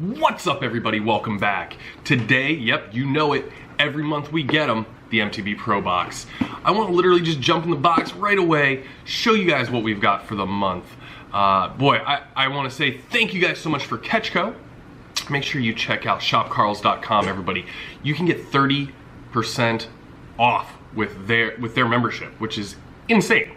What's up, everybody? Welcome back. Today, yep, you know it, every month we get them, the MTB Pro box. I want to literally just jump in the box right away, show you guys what we've got for the month. I want to say thank you guys so much for Catchco. Make sure you check out shopcarls.com, everybody. You can get 30% off with their membership, which is insane.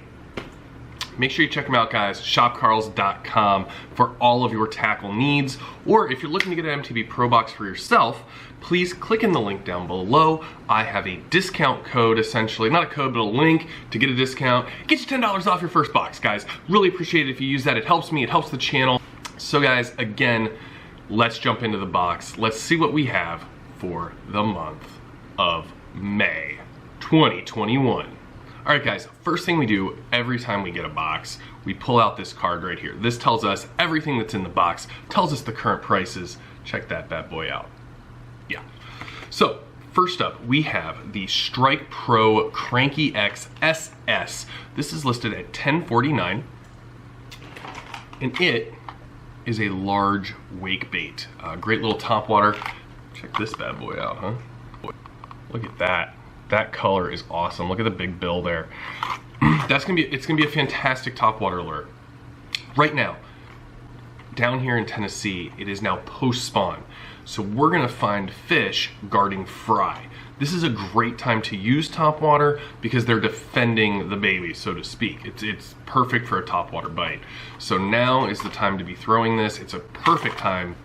Make sure you check them out, guys. Shopcarls.com for all of your tackle needs. Or if you're looking to get an MTB Pro box for yourself, please click in the link down below. I have a discount code, essentially, not a code, but a link to get a discount. Get you $10 off your first box, guys. Really appreciate it if you use that. It helps me, it helps the channel. So guys, again, let's jump into the box. Let's see what we have for the month of May 2021. All right, guys, first thing we do every time we get a box, we pull out this card right here. This tells us everything that's in the box, tells us the current prices. Check that bad boy out. Yeah. So first up, we have the Strike Pro Cranky X SS. This is listed at $10.49, and it is a large wake bait. Great little topwater. Check this bad boy out, huh? Look at that. That color is awesome. Look at the big bill there. It's gonna be a fantastic topwater lure. Right now, down here in Tennessee, it is now post-spawn. So we're gonna find fish guarding fry. This is a great time to use topwater because they're defending the baby, so to speak. It's perfect for a topwater bite. So now is the time to be throwing this. It's a perfect time.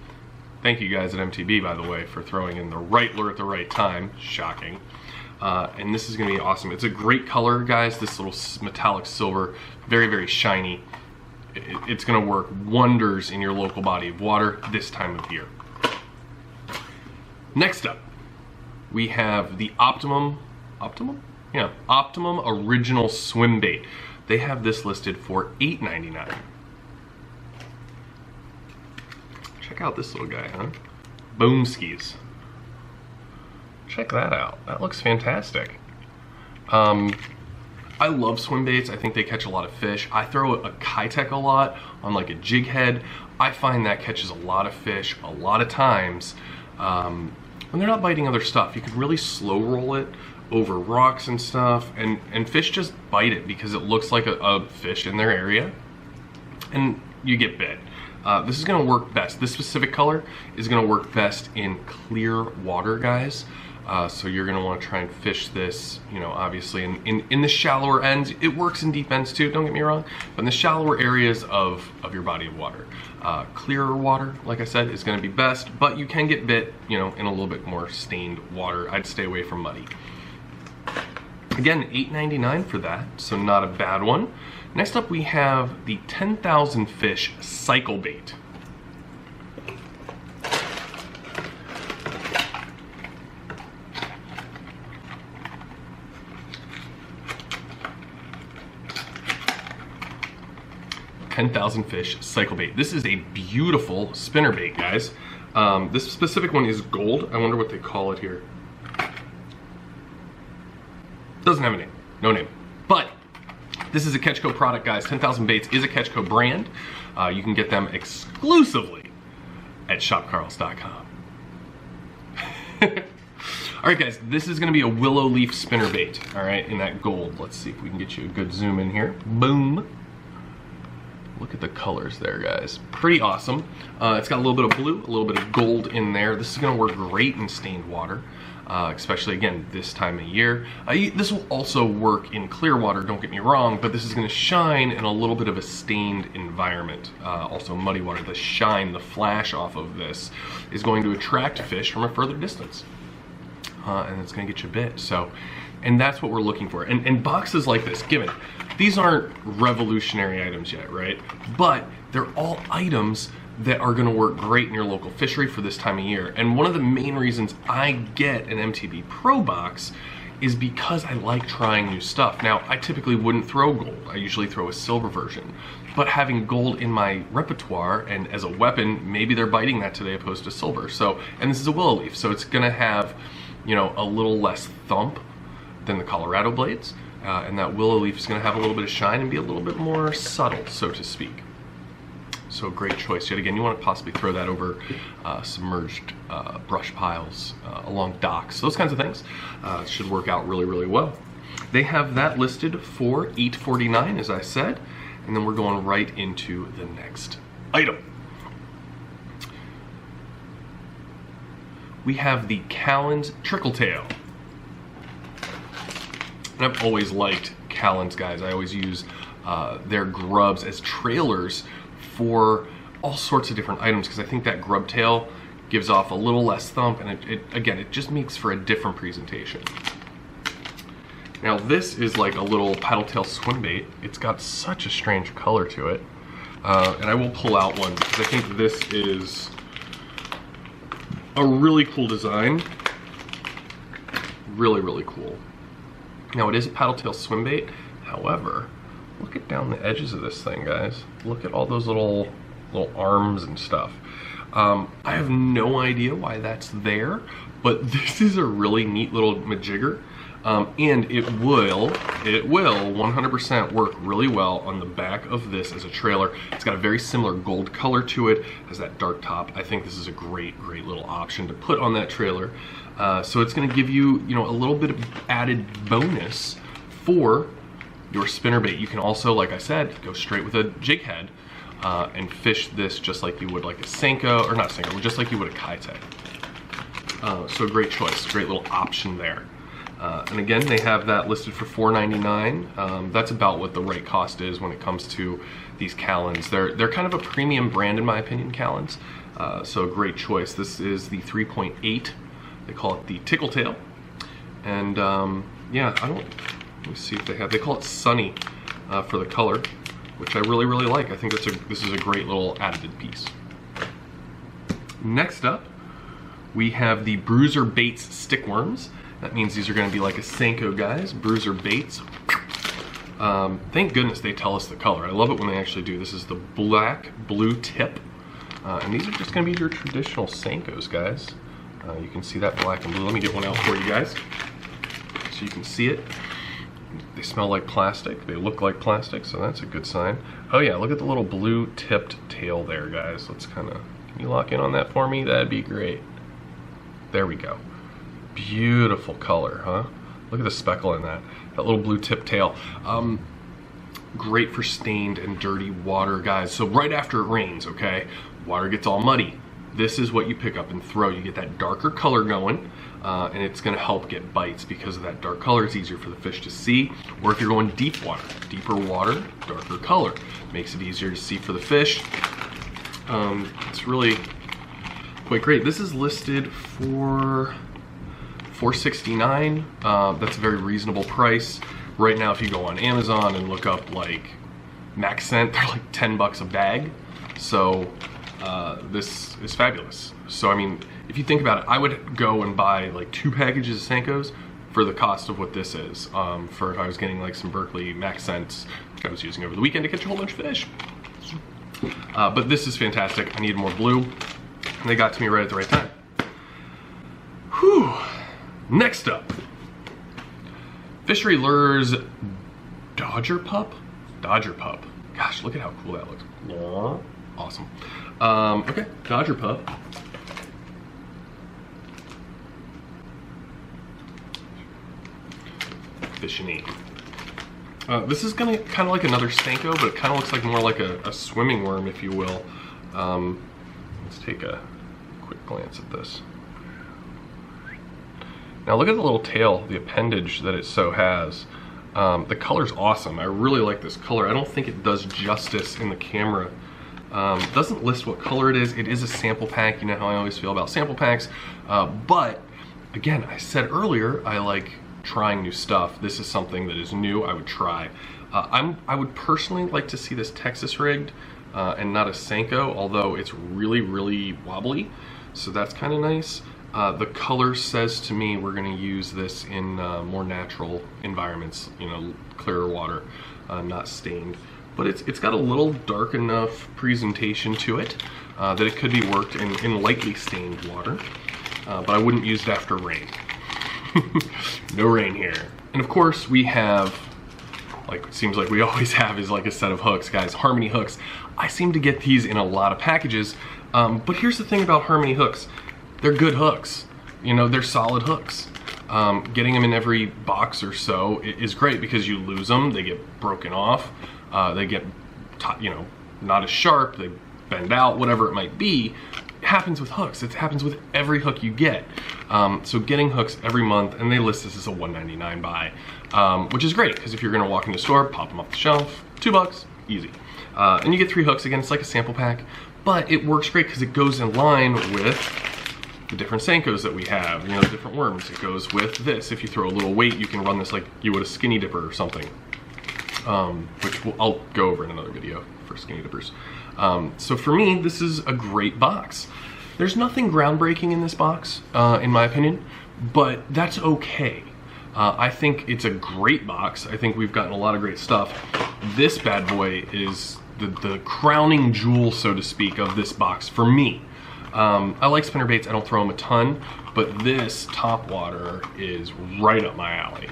Thank you guys at MTB, by the way, for throwing in the right lure at the right time. Shocking. And this is gonna be awesome. It's a great color, guys. This little metallic silver, very, very shiny. It's gonna work wonders in your local body of water this time of year. Next up, we have the Optimum Original Swimbait. They have this listed for $8.99. Check out this little guy, huh? Boom skis. Check that out. That looks fantastic. I love swim baits. I think they catch a lot of fish. I throw a Kitech a lot on like a jig head. I find that catches a lot of fish a lot of times. When they're not biting other stuff, you can really slow roll it over rocks and stuff, and fish just bite it because it looks like a fish in their area, and you get bit. This is gonna work best. This specific color is gonna work best in clear water, guys. So you're gonna wanna try and fish this, you know, obviously in the shallower ends. It works in deep ends too, don't get me wrong, but in the shallower areas of your body of water. Clearer water, like I said, is gonna be best, but you can get bit, you know, in a little bit more stained water. I'd stay away from muddy. Again, $8.99 for that, so not a bad one. Next up, we have the 10,000 Fish Cycle Bait. Fish Cycle Bait. This is a beautiful spinner bait, guys. This specific one is gold. I wonder what they call it here. Doesn't have a name, no name. But this is a Catchco product, guys. 10,000 Baits is a Catchco brand. You can get them exclusively at shopcarls.com. All right, guys, this is gonna be a willow leaf spinner bait, all right, in that gold. Let's see if we can get you a good zoom in here. Boom. Look at the colors there, guys. Pretty awesome. It's got a little bit of blue, a little bit of gold in there. This is gonna work great in stained water, especially, again, this time of year. This will also work in clear water, don't get me wrong, but this is gonna shine in a little bit of a stained environment. Also muddy water. The shine, the flash off of this is going to attract fish from a further distance. And it's gonna get you bit. So, and that's what we're looking for. And boxes like this, given, these aren't revolutionary items yet, right? But they're all items that are gonna work great in your local fishery for this time of year. And one of the main reasons I get an MTB Pro box is because I like trying new stuff. Now, I typically wouldn't throw gold. I usually throw a silver version. But having gold in my repertoire and as a weapon, maybe they're biting that today opposed to silver. So, and this is a willow leaf, so it's gonna have, you know, a little less thump than the Colorado blades. And that willow leaf is gonna have a little bit of shine and be a little bit more subtle, so to speak. So great choice. Yet again, you want to possibly throw that over submerged brush piles along docks. Those kinds of things should work out really, really well. They have that listed for $8.49, as I said, and then we're going right into the next item. We have the Callans Trickle Tail. And I've always liked Callans, guys. I always use their grubs as trailers for all sorts of different items because I think that grub tail gives off a little less thump, and it just makes for a different presentation. Now this is like a little paddle tail swim bait. It's got such a strange color to it. And I will pull out one because I think this is a really cool design. Really, really cool. Now it is a paddle tail swim bait. However, look at down the edges of this thing, guys. Look at all those little arms and stuff. I have no idea why that's there, but this is a really neat little majigger. And it will 100% work really well on the back of this as a trailer. It's got a very similar gold color to it, has that dark top. I think this is a great little option to put on that trailer. So it's gonna give you, a little bit of added bonus for your spinnerbait. You can also, like I said, go straight with a jig head and fish this just like you would like a Senko, or not Senko, just like you would a Kaite. So great choice, great little option there. And again, they have that listed for $4.99. That's about what the right cost is when it comes to these Callans. They're kind of a premium brand in my opinion, Callans. So a great choice. This is the 3.8. They call it the Tickle Tail. And yeah, let me see if they call it Sunny for the color, which I really like. I think this is a great little additive piece. Next up, we have the Bruiser Baits Stickworms. That means these are going to be like a Senko, guys. Bruiser baits. Thank goodness they tell us the color. I love it when they actually do. This is the black blue tip. And these are just going to be your traditional Senkos, guys. You can see that black and blue. Let me get one out for you guys so you can see it. They smell like plastic. They look like plastic, so that's a good sign. Oh yeah, look at the little blue tipped tail there, guys. Let's can you lock in on that for me? That'd be great. There we go. Beautiful color, huh? Look at the speckle in that little blue tip tail. Great for stained and dirty water, guys. So right after it rains, okay, water gets all muddy. This is what you pick up and throw. You get that darker color going, and it's gonna help get bites because of that dark color. It's easier for the fish to see. Or if you're going deeper water, darker color. Makes it easier to see for the fish. It's really quite great. This is listed for $4.69. That's a very reasonable price. Right now, if you go on Amazon and look up like Max Scent, they're like 10 bucks a bag. So this is fabulous. So I mean, if you think about it, I would go and buy like 2 packages of Senkos for the cost of what this is. For if I was getting like some Berkeley Max Scents, which I was using over the weekend to catch a whole bunch of fish. But this is fantastic. I needed more blue, and they got to me right at the right time. Whew. Next up, Fishery Lures Dodger Pup? Dodger Pup. Gosh, look at how cool that looks. Awesome. Okay, Dodger Pup. Fish-and-eat. This is gonna kind of like another Senko, but it kind of looks like more like a swimming worm, if you will. Let's take a quick glance at this. Now look at the little tail, the appendage that it so has. The color's awesome. I really like this color. I don't think it does justice in the camera. It doesn't list what color it is. It is a sample pack. You know how I always feel about sample packs. But again, I said earlier, I like trying new stuff. This is something that is new. I would try. I would personally like to see this Texas rigged and not a Senko, although it's really wobbly. So that's kind of nice. The color says to me we're going to use this in more natural environments, you know, clearer water, not stained. But it's got a little dark enough presentation to it that it could be worked in lightly stained water, but I wouldn't use it after rain. No rain here. And of course we have like it seems like we always have, is like a set of hooks, guys. Harmony hooks. I seem to get these in a lot of packages, but here's the thing about Harmony hooks. They're good hooks. You know, they're solid hooks. Getting them in every box or so is great because you lose them, they get broken off, they get, you know, not as sharp, they bend out, whatever it might be. It happens with hooks. It happens with every hook you get. So getting hooks every month, and they list this as a $1.99 buy, which is great because if you're gonna walk in the store, pop them off the shelf, $2, easy. And you get 3 hooks. Again, it's like a sample pack, but it works great because it goes in line with the different Senkos that we have, you know, the different worms. It goes with this. If you throw a little weight, you can run this like you would a skinny dipper or something, which I'll go over in another video for skinny dippers. So for me, this is a great box. There's nothing groundbreaking in this box, in my opinion, but that's okay. I think it's a great box. I think we've gotten a lot of great stuff. This bad boy is the crowning jewel, so to speak, of this box for me. I like spinnerbaits. I don't throw them a ton, but this topwater is right up my alley.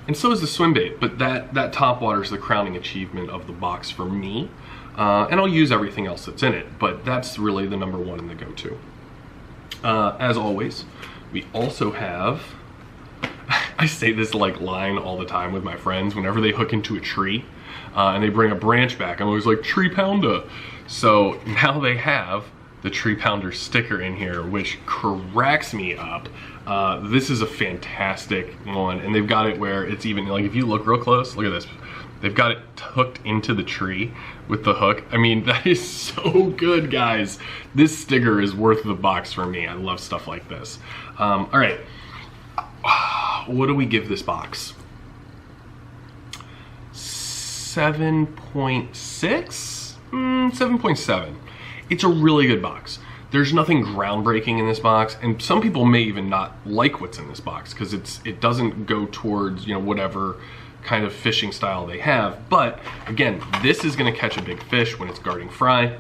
And so is the Swimbait, but that topwater is the crowning achievement of the box for me. And I'll use everything else that's in it, but that's really the number one and the go-to. As always, we also have, I say this like line all the time with my friends whenever they hook into a tree and they bring a branch back. I'm always like, tree pounder. So now they have the tree pounder sticker in here, which cracks me up. This is a fantastic one, and they've got it where it's even, like if you look real close, look at this. They've got it hooked into the tree with the hook. I mean, that is so good, guys. This sticker is worth the box for me. I love stuff like this. All right, what do we give this box? 7.6? 7.7. It's a really good box. There's nothing groundbreaking in this box, and some people may even not like what's in this box because it doesn't go towards, you know, whatever kind of fishing style they have. But again, this is going to catch a big fish when it's guarding fry.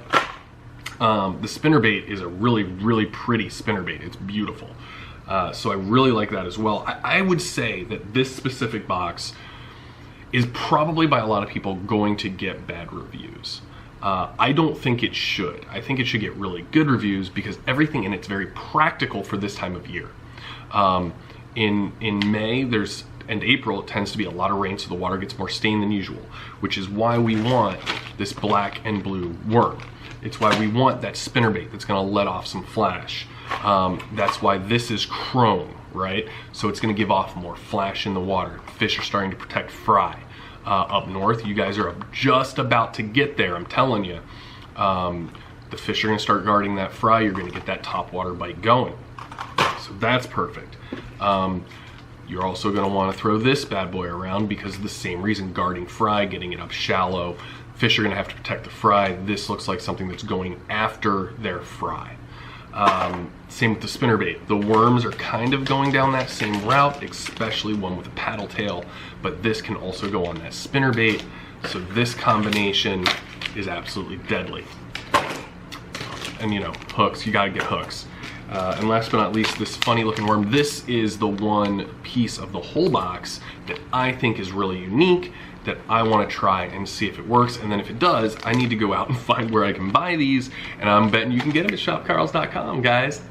The spinnerbait is a really, really pretty spinnerbait. It's beautiful. So I really like that as well. I would say that this specific box is probably by a lot of people going to get bad reviews. I don't think it should. I think it should get really good reviews because everything in it's very practical for this time of year. In May and April, it tends to be a lot of rain, so the water gets more stained than usual, which is why we want this black and blue worm. It's why we want that spinnerbait that's gonna let off some flash. That's why this is chrome, right? So it's gonna give off more flash in the water. Fish are starting to protect fry. Up north, you guys are just about to get there, I'm telling you. The fish are gonna start guarding that fry. You're gonna get that topwater bite going. So that's perfect. You're also gonna wanna throw this bad boy around because of the same reason, guarding fry, getting it up shallow. Fish are gonna have to protect the fry. This looks like something that's going after their fry. Same with the spinnerbait. The worms are kind of going down that same route, especially one with a paddle tail, but this can also go on that spinnerbait. So this combination is absolutely deadly. And you know, hooks, you gotta get hooks. And last but not least, this funny looking worm. This is the one piece of the whole box that I think is really unique, that I want to try and see if it works. And then if it does, I need to go out and find where I can buy these. And I'm betting you can get them at shopcarls.com, guys.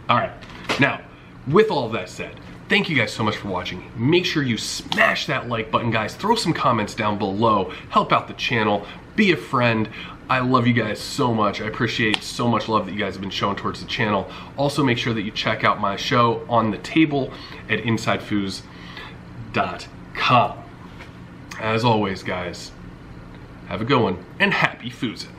All right, now, with all of that said, thank you guys so much for watching. Make sure you smash that like button, guys. Throw some comments down below. Help out the channel. Be a friend. I love you guys so much. I appreciate so much love that you guys have been showing towards the channel. Also, make sure that you check out my show On the Table at InsideFoos.com. As always, guys, have a good one and happy foosing.